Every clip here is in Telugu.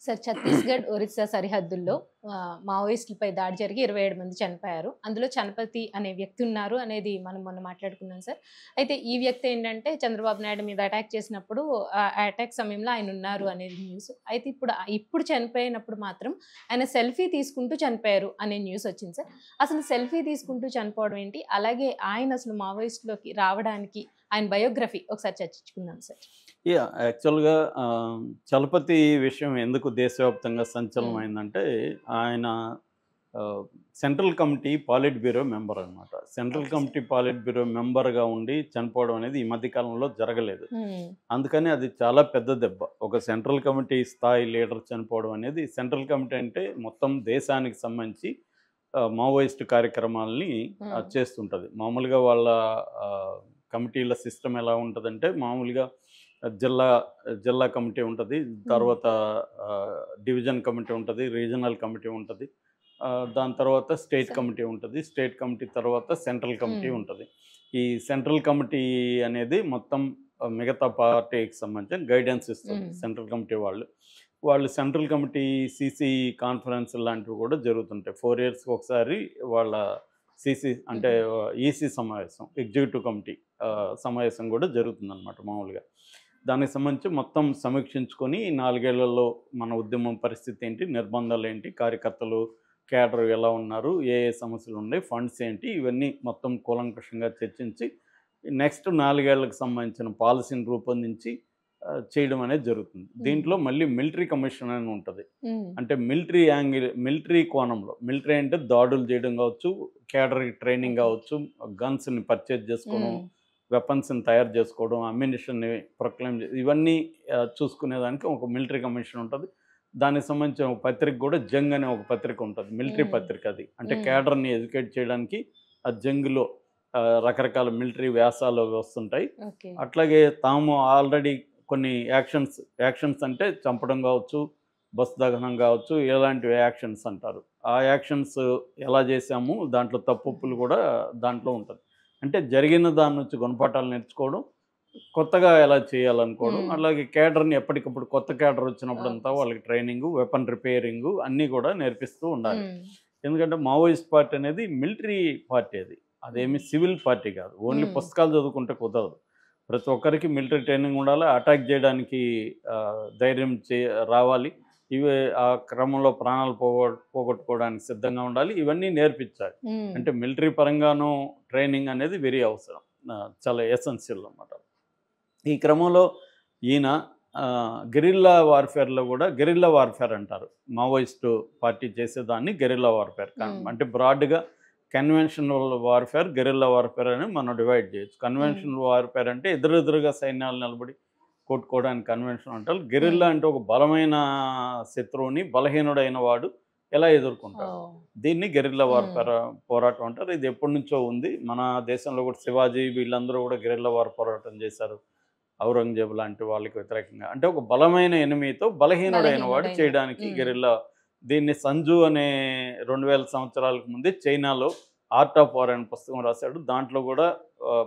సార్ ఛత్తీస్‌గఢ్, ఒరిస్సా సరిహద్దుల్లో మావోయిస్టులపై దాడి జరిగి 27 మంది చనిపోయారు. అందులో చలపతి అనే వ్యక్తి ఉన్నారు అనేది మనం మొన్న మాట్లాడుకున్నాం సార్. అయితే ఈ వ్యక్తి ఏంటంటే చంద్రబాబు నాయుడు మీద అటాక్ చేసినప్పుడు ఆ అటాక్ సమయంలో ఆయన ఉన్నారు అనేది న్యూస్. అయితే ఇప్పుడు చనిపోయినప్పుడు మాత్రం ఆయన సెల్ఫీ తీసుకుంటూ చనిపోయారు అనే న్యూస్ వచ్చింది సార్. అసలు సెల్ఫీ తీసుకుంటూ చనిపోవడం ఏంటి? అలాగే ఆయన అసలు మావోయిస్ట్‌లోకి రావడానికి ఆయన బయోగ్రఫీ ఒకసారి చర్చించుకుందాం సార్. యాక్చువల్‌గా చలపతి విషయం ఎందుకు దేశవ్యాప్తంగా హ్మ్. సంచలనమైందంటే, ఆయన central committee politburo member అనమాట. Central okay sir. Committee politburo మెంబర్‌గా ఉండి చనిపోవడం అనేది ఈ మధ్య కాలంలో జరగలేదు. హ్మ్. అందుకని అది చాలా పెద్ద దెబ్బ. ఒక సెంట్రల్ కమిటీ స్థాయి లీడర్ చనిపోవడం అనేది, సెంట్రల్ కమిటీ అంటే మొత్తం దేశానికి సంబంధించి మావోయిస్ట్ కార్యక్రమాల్ని హ్మ్. చేస్తుంటది. మామూలుగా వాళ్ళ కమిటీల సిస్టమ్ ఎలా ఉంటదంటే, మామూలుగా జిల్లా జిల్లా కమిటీ ఉంటది. హ్మ్. తర్వాత డివిజన్ కమిటీ ఉంటది. రీజనల్ కమిటీ ఉంటది. దాని తర్వాత స్టేట్ సార్. కమిటీ ఉంటది. స్టేట్ కమిటీ తర్వాత సెంట్రల్ కమిటీ హ్మ్. ఉంటది. ఈ సెంట్రల్ కమిటీ అనేది మొత్తం మిగతా పార్టీకి సంబంధించిన గైడెన్స్ ఇస్తది హ్మ్. సెంట్రల్ కమిటీ వాళ్ళు. వాళ్ళు సెంట్రల్ కమిటీ సీసీ కాన్ఫరెన్స్ లాంటివి కూడా జరుగుతుంటాయి. 4 ఇయర్స్‌కి ఒకసారి వాళ్ళ సీసీ అంటే హుహు. ఈసీ సమావేశం, ఎగ్జిక్యూటివ్ కమిటీ సమావేశం కూడా జరుగుతుందనమాట మామూలుగా. దానికి సంబంధించి మొత్తం సమీక్షించుకొని, ఈ 4 ఏళ్లలో మన ఉద్యమం పరిస్థితి ఏంటి? నిర్బంధాలేంటి? కార్యకర్తలు, క్యాడర్ ఎలా ఉన్నారు? ఏ ఏ సమస్యలున్నాయి? ఫండ్స్ ఏంటి? ఇవన్నీ మొత్తం కూలంకషంగా చర్చించి, నెక్స్ట్ 4 ఏళ్లకు సంబంధించిన పాలసీని రూపొందించి చేయడం అనేది జరుగుతుంది. హ్మ్. దీంట్లో మళ్ళీ మిలిటరీ కమిషన్ అని ఉంటది. హ్మ్. అంటే మిలిటరీ కోణంలో, మిలిటరీ అంటే దాడులు చేయడం కావచ్చు, క్యాడర్‌కి ట్రైనింగ్ ఓకే. కావచ్చు, గన్స్‌ని పర్చేజ్ చేసుకోవడం, హ్మ్. వెపన్స్‌ని తయారు చేసుకోవడం, అమ్యునిషన్‌ని ప్రొక్లైమ్ ఇవన్నీ చూసుకునేదానికి ఒక మిలిటరీ కమిషన్ ఉంటది. దానికి సంబంధించిన ఒక పత్రిక కూడా 'జంగ్' అనే ఒక పత్రిక ఉంటది. మిలిటరీ హ్మ్. పత్రిక అది. అంటే హ్మ్. క్యాడర్‌ని ఎడ్యుకేట్ చేయడానికి ఆ 'జంగ్‌లో' రకరకాల మిలిటరీ వ్యాసాలు అవి వస్తుంటాయి. ఓకే. అట్లాగే తాము ఆల్రెడీ కొన్ని యాక్షన్స్ అంటే చంపడం కావచ్చు, బస్ దహనం కావచ్చు, ఇలాంటి యాక్షన్స్ అంటారు. ఆ యాక్షన్స్ ఎలా చేశాము, దాంట్లో హుహు. తప్పొప్పులు కూడా దాంట్లో ఉంటది. అంటే జరిగిన దాని నుంచి గుణపాఠాలు నేర్చుకోవడం, కొత్తగా ఎలా చేయాలనుకోవడం, హ్మ్. అలాగే కేడర్‌ని ఎప్పటికప్పుడు కొత్త కేడర్ వచ్చినప్పుడంతా ఓకే సార్. వాళ్ళకి ట్రైనింగు, వెపన్ రిపేరింగు అన్నీ కూడా నేర్పిస్తూ ఉండాలి. హ్మ్. ఎందుకంటే మావోయిస్ట్ పార్టీ అనేది మిలిటరీ పార్టీ అది. హుహు. అదేమి సివిల్ పార్టీ కాదు. ఓన్లీ హ్మ్. పుస్తకాలు చదువుకుంటే కుదరదు. ప్రతి ఒక్కరికి మిలిటరీ ట్రైనింగ్ ఉండాలి. అటాక్ చేయడానికి ధైర్యం రావాలి. ఇవే ఆ క్రమంలో ప్రాణాలు పోగొట్టుకోవడానికి సిద్ధంగా ఉండాలి. ఇవన్నీ నేర్పించాలి. హ్మ్. అంటే మిలిటరీ పరంగాను ట్రైనింగ్ అనేది వెరీ అవసరం. చాలా ఎసెన్షియల్ అనమాట. ఈ క్రమంలో ఈయన గెరిల్లా వార్‌ఫేర్ అంటారు. మావోయిస్టు పార్టీ చేసేదాన్ని గెరిల్లా వార్‌ఫేర్. హ్మ్. అంటే బ్రాడ్‌గా కన్వెన్షనల్ వార్‌ఫేర్, గెరిల్లా వార్‌ఫేర్ అని మనం డివైడ్ చేయొచ్చు. హ్మ్. కన్వెన్షనల్ వార్‌ఫేర్ అంటే ఎదురెదురుగా సైన్యాలు నిలబడి కొట్టుకోవడానికి కన్వెన్షన్ అంటారు. హ్మ్. గెరిల్లా అంటే ఒక బలమైన శత్రువుని, బలహీనుడైన వాడు ఎలా ఎదుర్కొంటాడు. ఓహ్! దీన్ని గెరిల్లా హ్మ్. వార్‌ఫేర్ పోరాటం అంటారు. ఇది ఎప్పటినుంచో ఉంది. మన దేశంలో కూడా శివాజీ వీళ్ళందరూ కూడా గెరిల్లా వార్ పోరాటం చేశారు. ఔరంగజేబు లాంటి వాళ్ళకి వ్యతిరేకంగా. అంటే ఒక బలమైన ఎనిమీతో బలహీనుడైన వాడు బలహీనుడైనవాడు. చేయడానికి హ్మ్. గెరిల్లా దీన్ని 'సంజు' అనే 2000 సంవత్సరాలకు ముందే చైనాలో 'ఆర్ట్ ఆఫ్ వార్' అనే పుస్తకం రాశాడు. దాంట్లో కూడా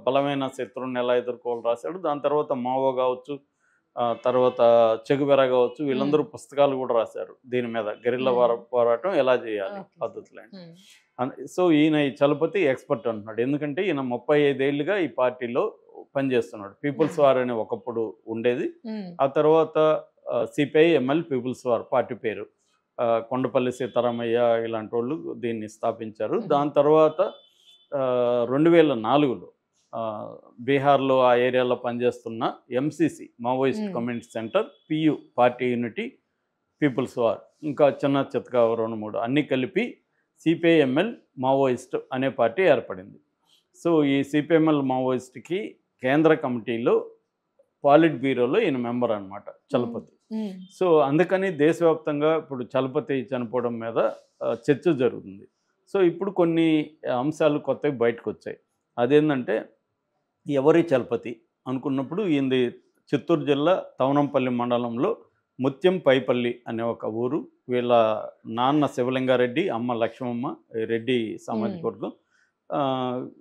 బలమైన శత్రువుని ఎలా ఎదుర్కోవాలో రాశాడు. దాని తర్వాత మావో గావచ్చు, తర్వాత చెగువెరా గావచ్చు, హ్మ్. వీళ్ళందరూ పుస్తకాలు కూడా రాశారు. దీని మీద గెరిల్లా హ్మ్. పోరాటం ఎలా చేయాలి ఓకే సార్. పద్ధతులేంటి. హ్మ్. సో, ఈయన ఈ చలపతి ఎక్స్‌పర్ట్ అంటున్నాడు. ఎందుకంటే ఈయన 35 ఏళ్లుగా ఈ పార్టీలో పనిచేస్తున్నాడు. పీపుల్స్ హ్మ్. వార్ అని ఒకప్పుడు ఉండేది. హ్మ్. ఆ తర్వాత CPI, ML people's war party పేరు. కొండపల్లి సీతారామయ్య ఇలాంటోళ్ళు దీన్ని స్థాపించారు. హుహు. దాని తర్వాత 2004లో బీహార్‌లో ఆ ఏరియాలో పనిచేస్తున్న MCC Maoist hmm. Community centre, PU party unity, people's war ఇంకా చిన్న చితకా 2, 3 అన్నీ కలిపి సిపిఐఎంఎల్ మావోయిస్ట్ అనే పార్టీ ఏర్పడింది. సో, ఈ సిపిఎంఎల్ మావోయిస్ట్‌కి కేంద్ర కమిటీలో పాలిట్ బ్యూరోలో ఈయన మెంబర్ అనమాట హ్మ్. చలపతి. హ్మ్. సో, అందుకని దేశవ్యాప్తంగా ఇప్పుడు చలపతి చనిపోవడం మీద చర్చ జరుగుతుంది. సో, ఇప్పుడు కొన్ని అంశాలు కొత్తవి బయటకొచ్చాయి. అదేందంటే ఎవరి చలపతి అనుకున్నప్పుడు ఈయనది చిత్తూరు జిల్లా తవనంపల్లి మండలంలో ముత్యం పైపల్లి అనే ఒక ఊరు. వీళ్ళ నాన్న శివలింగారెడ్డి, అమ్మ లక్ష్మమ్మ, రెడ్డి సామాజిక హ్మ్. వర్గం.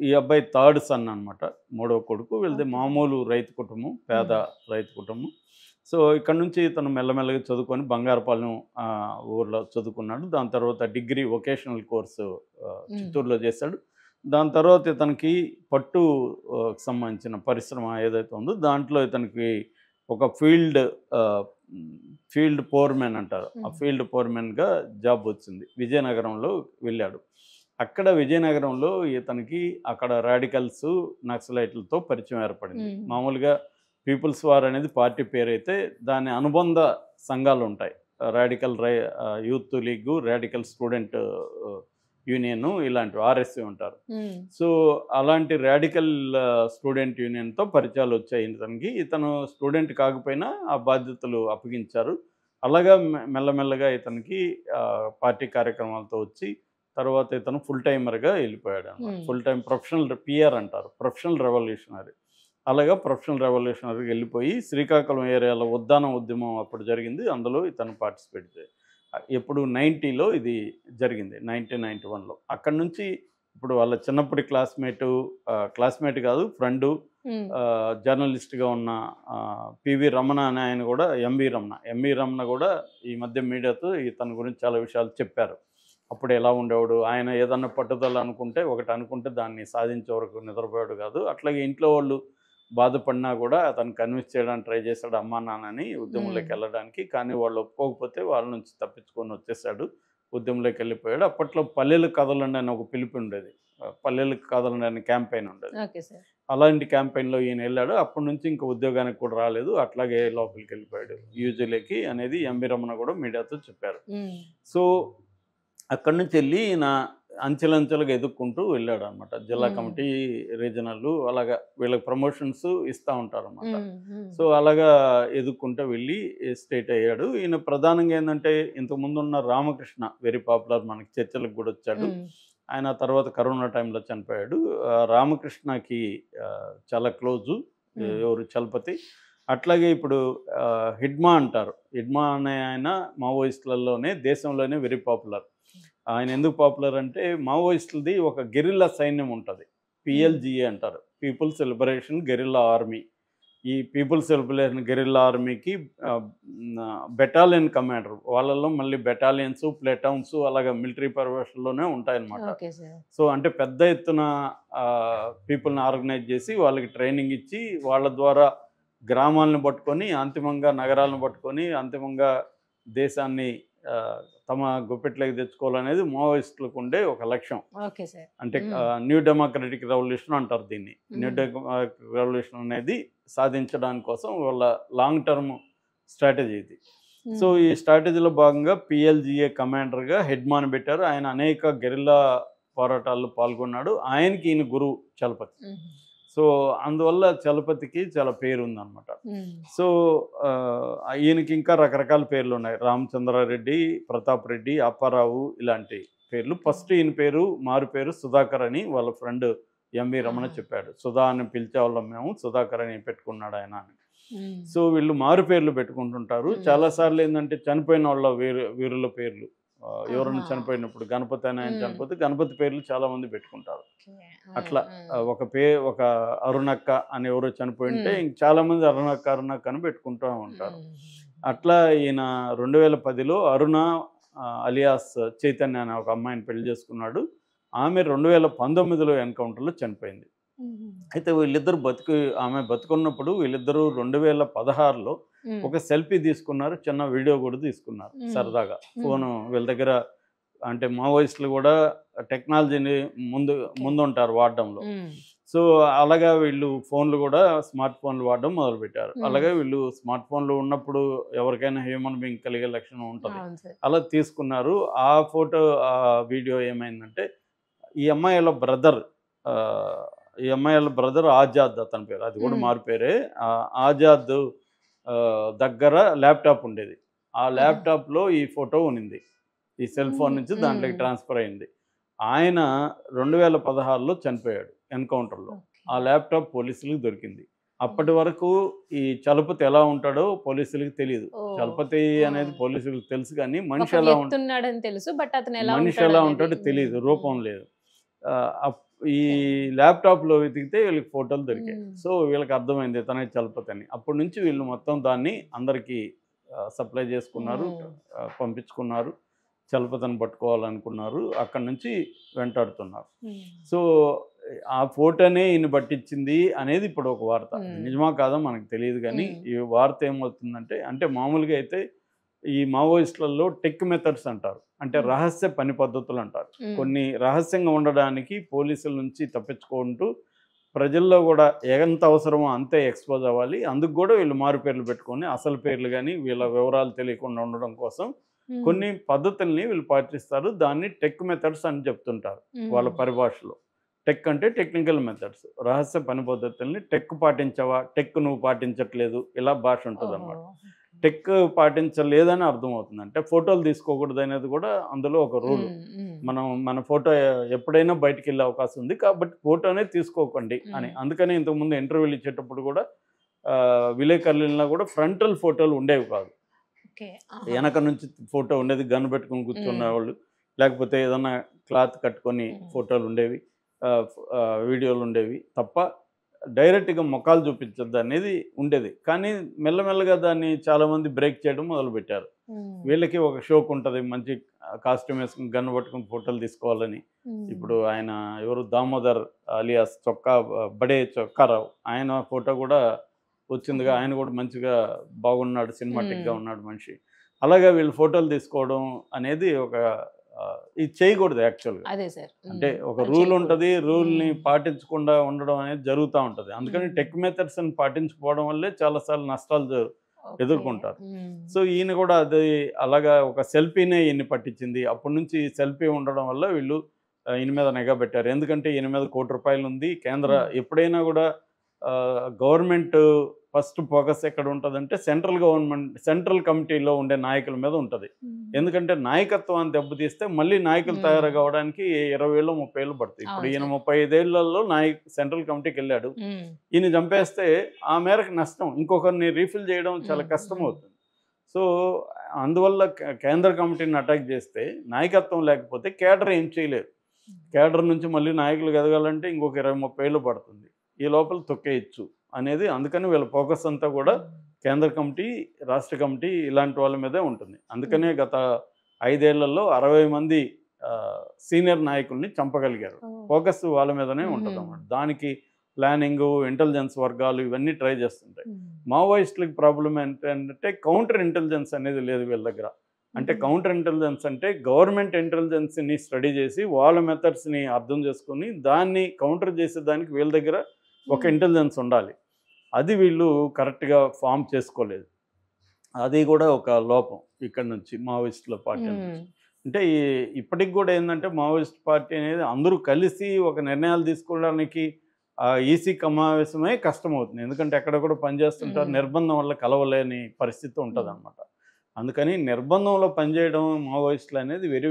ఈ అబ్బాయి థర్డ్ సన్ అనమాట. మూడవ కొడుకు. వీళ్ళది ఓకే సార్. మామూలు రైతు కుటుంబం, పేద హ్మ్. రైతు కుటుంబం. సో ఇక్కడ నుంచి తను మెల్లమెల్లగా చదువుకొని బంగారపాలెం ఊర్లో చదువుకున్నాడు. దాని తర్వాత డిగ్రీ వొకేషనల్ కోర్సు చిత్తూరులో చేశాడు. దాని తర్వాత ఇతనికి పట్టు సంబంధించిన పరిశ్రమ ఏదైతే ఉందో దాంట్లో ఇతనికి ఒక ఫీల్డ్ ఫోర్మెన్ అంటారు. ఆ ఫీల్డ్ ఫోర్మెన్గా జాబ్ వచ్చింది. విజయనగరంలో వెళ్ళాడు. అక్కడ విజయనగరంలో ఇతనికి అక్కడ రాడికల్స్ నక్సలైట్లతో పరిచయం ఏర్పడింది. మామూలుగా పీపుల్స్ వార్ అనేది పార్టీ పేరు అయితే దాని అనుబంధ సంఘాలు ఉంటాయి. Radical youth league, radical student union, ఇలాంటివి ఆర్ఎస్సీ ఉంటారు. సో అలాంటి రాడికల్ స్టూడెంట్ యూనియన్తో పరిచయాలు వచ్చాయి ఇతనికి. ఇతను స్టూడెంట్ కాకపోయినా ఆ బాధ్యతలు అప్పగించారు. అలాగా మెల్లమెల్లగా ఇతనికి పార్టీ కార్యక్రమాలతో వచ్చి తర్వాత ఇతను ఫుల్ టైమర్గా వెళ్ళిపోయాడు అనమాట. ఫుల్ టైం ప్రొఫెషనల్ పిఆర్ అంటారు, ప్రొఫెషనల్ రెవల్యూషనరీ. అలాగా ప్రొఫెషనల్ రెవల్యూషనరీకి వెళ్ళిపోయి శ్రీకాకుళం ఏరియాలో ఉద్దానం ఉద్యమం అప్పుడు జరిగింది. అందులో ఇతను పార్టిసిపేట్ చేయాలి. ఎప్పుడు 90లో ఇది జరిగింది, 1991లో. అక్కడి నుంచి ఇప్పుడు వాళ్ళ చిన్నప్పటి క్లాస్మేట్ కాదు, ఫ్రెండు, జర్నలిస్ట్గా ఉన్న పివి రమణ అనే ఆయన కూడా, ఎంవి రమణ కూడా ఈ మధ్య మీడియాతో ఇతని గురించి చాలా విషయాలు చెప్పారు. అప్పుడు ఎలా ఉండేవాడు, ఆయన ఏదన్నా పట్టుదల అనుకుంటే దాన్ని సాధించే వరకు నిద్రపోయాడు కాదు. అట్లాగే ఇంట్లో వాళ్ళు బాధపడినా కూడా అతను కన్విన్స్ చేయడానికి ట్రై చేశాడు అమ్మా నాన్నని ఉద్యమంలోకి వెళ్ళడానికి. కానీ వాళ్ళు ఒప్పుకోకపోతే వాళ్ళ నుంచి తప్పించుకొని వచ్చేసాడు, ఉద్యమంలోకి వెళ్ళిపోయాడు. అప్పట్లో పల్లెలు కదలండి అని ఒక పిలుపు ఉండేది, పల్లెలకు కదలండి అని క్యాంపెయిన్ ఉండేది. అలాంటి క్యాంపెయిన్లో ఈయన వెళ్ళాడు. అప్పటి నుంచి ఇంకా ఉద్యోగానికి కూడా రాలేదు, అట్లాగే లోపలికి వెళ్ళిపోయాడు యూజీలోకి అనేది ఎంవి రమణ కూడా మీడియాతో చెప్పారు. సో అక్కడి నుంచి వెళ్ళి ఈయన అంచెలంచెలుగా ఎదుక్కుంటూ వెళ్ళాడు అనమాట. జిల్లా కమిటీ, రీజనల్, అలాగా వీళ్ళకి ప్రమోషన్స్ ఇస్తూ ఉంటారు అనమాట. సో అలాగా ఎదుక్కుంటూ వెళ్ళి స్టేట్ అయ్యాడు. ఈయన ప్రధానంగా ఏంటంటే ఇంతకుముందు ఉన్న రామకృష్ణ వెరీ పాపులర్, మనకి చర్చలకు కూడా వచ్చాడు. ఆయన తర్వాత కరోనా టైంలో చనిపోయాడు. రామకృష్ణకి చాలా క్లోజు, ఎవరు, చలపతి. అట్లాగే ఇప్పుడు హిడ్మా అంటారు. హిడ్మా అనే ఆయన మావోయిస్టులలోనే దేశంలోనే వెరీ పాపులర్. ఆయన ఎందుకు పాపులర్ అంటే మావోయిస్టులది ఒక గెరిల్లా సైన్యం ఉంటుంది, పిఎల్జిఏ అంటారు, పీపుల్స్ లిబరేషన్ గెరిల్లా ఆర్మీ. ఈ పీపుల్స్ లిబరేషన్ గెరిల్లా ఆర్మీకి బెటాలియన్ కమాండర్, వాళ్ళల్లో మళ్ళీ బెటాలియన్స్, ప్లేటౌన్స్, అలాగే మిలిటరీ పర్వేషన్లోనే ఉంటాయన్నమాట. సో అంటే పెద్ద ఎత్తున పీపుల్ని ఆర్గనైజ్ చేసి వాళ్ళకి ట్రైనింగ్ ఇచ్చి వాళ్ళ ద్వారా గ్రామాలను పట్టుకొని అంతిమంగా నగరాలను పట్టుకొని అంతిమంగా దేశాన్ని తమ గుప్పెట్లోకి తెచ్చుకోవాలనేది మావోయిస్టులకు ఉండే ఒక లక్ష్యం. అంటే న్యూ డెమోక్రటిక్ రెవల్యూషన్ అంటారు దీన్ని. న్యూ డెమోక్రటిక్ రెవల్యూషన్ అనేది సాధించడానికి కోసం వాళ్ళ లాంగ్ టర్మ్ స్ట్రాటజీ ఇది. సో ఈ స్ట్రాటజీలో భాగంగా పిఎల్జిఏ కమాండర్గా హెడ్మాన్ పెట్టారు. ఆయన అనేక గెరిల్లా పోరాటాల్లో పాల్గొన్నాడు. ఆయనకి ఈయన గురువు చలపతి. సో అందువల్ల చలపతికి చాలా పేరు ఉందన్నమాట. సో ఈయనకి ఇంకా రకరకాల పేర్లు ఉన్నాయి, రామచంద్రారెడ్డి, ప్రతాప్ రెడ్డి, అప్పారావు, ఇలాంటి పేర్లు. ఫస్ట్ ఈయన పేరు మారు పేరు సుధాకర్ అని వాళ్ళ ఫ్రెండ్ ఎంవి రమణ చెప్పాడు. సుధా అని పిలిచేవాళ్ళం మేము, సుధాకర్ అని పెట్టుకున్నాడు ఆయన అని. సో వీళ్ళు మారు పేర్లు పెట్టుకుంటుంటారు. చాలాసార్లు ఏంటంటే చనిపోయిన వాళ్ళ వీరుల పేర్లు, ఎవరైనా చనిపోయినప్పుడు, గణపతి అని ఆయన చనిపోతే గణపతి పేర్లు చాలామంది పెట్టుకుంటారు. అట్లా ఒక అరుణక్క అని ఎవరో చనిపోయి ఉంటే ఇంక చాలామంది అరుణక్క అని పెట్టుకుంటూ ఉంటారు. అట్లా ఈయన 2010లో అరుణ అలియాస్ చైతన్య అనే ఒక అమ్మాయిని పెళ్లి చేసుకున్నాడు. ఆమె 2019లో ఎన్కౌంటర్లో చనిపోయింది. అయితే వీళ్ళిద్దరు ఆమె బతుకున్నప్పుడు వీళ్ళిద్దరూ 2016లో ఒక సెల్ఫీ తీసుకున్నారు, చిన్న వీడియో కూడా తీసుకున్నారు సరదాగా. ఫోను వీళ్ళ దగ్గర, అంటే మావోయిస్టులు కూడా టెక్నాలజీని ముందుంటారు వాడడంలో. సో అలాగా వీళ్ళు ఫోన్లు కూడా స్మార్ట్ ఫోన్లు వాడడం మొదలుపెట్టారు. అలాగే వీళ్ళు స్మార్ట్ ఫోన్లు ఉన్నప్పుడు ఎవరికైనా హ్యూమన్ బీయింగ్ కలిగే లక్షణం ఉంటుంది, అలా తీసుకున్నారు. ఆ ఫోటో, ఆ వీడియో ఏమైందంటే ఈ అమ్మాయిల బ్రదర్ ఆజాద్ అతని పేరు, అది కూడా మారు పేరే. ఆజాద్ దగ్గర ల్యాప్టాప్ ఉండేది. ఆ ల్యాప్టాప్లో ఈ ఫోటో ఉన్నింది, ఈ సెల్ ఫోన్ నుంచి దాంట్లోకి ట్రాన్స్ఫర్ అయింది. ఆయన 2016లో చనిపోయాడు ఎన్కౌంటర్లో. ఆ ల్యాప్టాప్ పోలీసులకు దొరికింది. అప్పటి వరకు ఈ చలపతి ఎలా ఉంటాడో పోలీసులకు తెలియదు. చలపతి అనేది పోలీసులకు తెలుసు, కానీ మనిషి ఎలా ఉంటాడో తెలియదు, రూపం లేదు. ఈ ల్యాప్టాప్లో వెతికితే వీళ్ళకి ఫోటోలు దొరికాయి. మ్మ్. సో వీళ్ళకి అర్థమైంది తనే చలపతి అని. అప్పటి నుంచి వీళ్ళు మొత్తం దాన్ని అందరికీ సప్లై చేసుకున్నారు, మ్మ్. పంపించుకున్నారు. చలపతిని పట్టుకోవాలనుకున్నారు. అక్కడి నుంచి వెంటాడుతున్నారు. మ్మ్. సో ఆ ఫోటోనే ఈయన పట్టించింది అనేది ఇప్పుడు ఒక వార్త. మ్మ్. నిజమా కాదో మనకు తెలియదు కానీ మ్మ్. ఈ వార్త ఏమవుతుందంటే, అంటే మామూలుగా అయితే ఈ మావోయిస్టులలో టెక్ మెథడ్స్ అంటారు, అంటే మ్మ్. రహస్య పని పద్ధతులు అంటారు. మ్మ్. కొన్ని రహస్యంగా ఉండడానికి పోలీసుల నుంచి తప్పించుకుంటూ ప్రజల్లో కూడా ఎంత అవసరమో అంతే ఎక్స్పోజ్ అవ్వాలి. అందుకు కూడా వీళ్ళు మారు పేర్లు పెట్టుకొని అసలు పేర్లు కానీ వీళ్ళ వివరాలు తెలియకుండా ఉండడం కోసం మ్మ్. కొన్ని పద్ధతుల్ని వీళ్ళు పాటిస్తారు. దాన్ని టెక్ మెథడ్స్ అని చెప్తుంటారు వాళ్ళ మ్మ్. పరిభాషలో. టెక్ అంటే టెక్నికల్ మెథడ్స్, రహస్య పని పద్ధతుల్ని. టెక్ పాటించవా, టెక్ నువ్వు పాటించట్లేదు, ఇలా భాష ఉంటుంది అన్నమాట. ఓహో. టెక్ పాటించలేదని అర్థమవుతుంది. అంటే ఫోటోలు తీసుకోకూడదు అనేది కూడా అందులో ఒక రూల్. మ్మ్. మ్మ్. మన ఫోటో ఎప్పుడైనా బయటికి వెళ్ళే అవకాశం ఉంది కాబట్టి ఫోటోనే తీసుకోకండి అని. అందుకని ఇంతకుముందు ఇంటర్వ్యూలు ఇచ్చేటప్పుడు కూడా విలేకరులలో కూడా ఫ్రంటల్ ఫోటోలు ఉండేవి కాదు. ఓకే. ఆహా. వెనక నుంచి ఫోటో ఉండేది, గన్ పెట్టుకొని కూర్చున్న వాళ్ళు, లేకపోతే ఏదన్నా క్లాత్ కట్టుకొని ఫోటోలు ఉండేవి, వీడియోలు ఉండేవి తప్ప డైరెక్ట్గా ముఖాలు చూపించద్దు అనేది ఉండేది. కానీ మెల్లమెల్లగా దాన్ని చాలామంది బ్రేక్ చేయడం మొదలుపెట్టారు. మ్మ్. వీళ్ళకి ఒక షోక్ ఉంటుంది, మంచి కాస్ట్యూమ్ వేసుకుని గన్ పట్టుకుని ఫోటోలు తీసుకోవాలని. మ్మ్. ఇప్పుడు ఆయన ఎవరు, దామోదర్ అలియాస్ బడే చొక్కారావు, ఆయన ఫోటో కూడా వచ్చిందిగా. ఆయన కూడా మంచిగా బాగున్నాడు, సినిమాటిక్గా ఉన్నాడు మనిషి. అలాగే వీళ్ళు ఫోటోలు తీసుకోవడం అనేది ఒక ఇది చేయకూడదు యాక్చువల్గా. అదే సార్. అంటే ఒక అది రూల్ చేయకూడదు. ఉంటుంది, రూల్ని మ్మ్. పాటించకుండా ఉండడం అనేది జరుగుతూ ఉంటుంది. అందుకని మ్మ్. టెక్ మెథడ్స్ని పాటించుకోవడం వల్లే చాలాసార్లు నష్టాలు ఓకే. ఎదుర్కొంటారు. మ్మ్. సో ఈయన కూడా అది అలాగా ఒక సెల్ఫీనే ఈయన్ని పట్టించింది. అప్పటి నుంచి సెల్ఫీ ఉండడం వల్ల వీళ్ళు ఈయన మీద నిఘా పెట్టారు. ఎందుకంటే ఈయన మీద ₹1,00,00,000 ఉంది. మ్మ్. ఎప్పుడైనా కూడా గవర్నమెంట్ ఫస్ట్ ఫోకస్ ఎక్కడ ఉంటుందంటే సెంట్రల్ కమిటీలో ఉండే నాయకుల మీద ఉంటుంది. మ్మ్. ఎందుకంటే నాయకత్వాన్ని దెబ్బతీస్తే మళ్ళీ నాయకులు మ్మ్. తయారు కావడానికి 20 ఏళ్ళు 30 ఏళ్ళు పడుతుంది. ఇప్పుడు అవును ఈయన సార్. 35 ఏళ్లలో సెంట్రల్ కమిటీకి వెళ్ళాడు. మ్మ్. ఈయన చంపేస్తే ఆ మేరకు నష్టం, ఇంకొకరిని రీఫిల్ చేయడం చాలా మ్మ్. కష్టం అవుతుంది. సో అందువల్ల కేంద్ర కమిటీని అటాక్ చేస్తే నాయకత్వం లేకపోతే కేడర్ ఏం చేయలేదు. కేడర్ నుంచి మళ్ళీ నాయకులు ఎదగాలంటే ఇంకొక 20-30 ఏళ్ళు పడుతుంది. ఈ లోపల తొక్కేయచ్చు అనేది. అందుకని వీళ్ళ ఫోకస్ అంతా కూడా కేంద్ర కమిటీ, రాష్ట్ర కమిటీ ఇలాంటి వాళ్ళ మీదే ఉంటుంది. అందుకనే గత 5 ఏళ్లలో 60 మంది సీనియర్ నాయకుల్ని చంపగలిగారు. ఓ. ఫోకస్ వాళ్ళ మీదనే ఉంటుంది మ్మ్. అన్నమాట. దానికి ప్లానింగ్, ఇంటెలిజెన్స్ వర్గాలు ఇవన్నీ ట్రై చేస్తుంటాయి. మ్మ్. మావోయిస్టులకి ప్రాబ్లం ఏంటంటే కౌంటర్ ఇంటెలిజెన్స్ అనేది లేదు వీళ్ళ దగ్గర. అంటే మ్మ్. కౌంటర్ ఇంటెలిజెన్స్ అంటే గవర్నమెంట్ ఇంటెలిజెన్స్ని స్టడీ చేసి వాళ్ళ మెథడ్స్ని అర్థం చేసుకుని దాన్ని కౌంటర్ చేసేదానికి వీళ్ళ దగ్గర ఒక మ్మ్. ఇంటెలిజెన్స్ ఉండాలి. అది వీళ్ళు కరెక్ట్గా ఫామ్ చేసుకోలేదు. అది కూడా ఒక లోపం ఇక్కడ నుంచి మావోయిస్టుల పార్టీ నుంచి. మ్మ్. అంటే ఇప్పటికి కూడా ఏంటంటే మావోయిస్ట్ పార్టీ అనేది అందరూ కలిసి ఒక నిర్ణయాలు తీసుకోవడానికి ఈసీ సమావేశమే కష్టమవుతుంది. ఎందుకంటే ఎక్కడ కూడా పనిచేస్తుంటారు, మ్మ్. నిర్బంధం వల్ల కలవలేని పరిస్థితి ఉంటుంది అన్నమాట. అందుకని నిర్బంధంలో పనిచేయడం మావోయిస్టులు అనేది వెరీ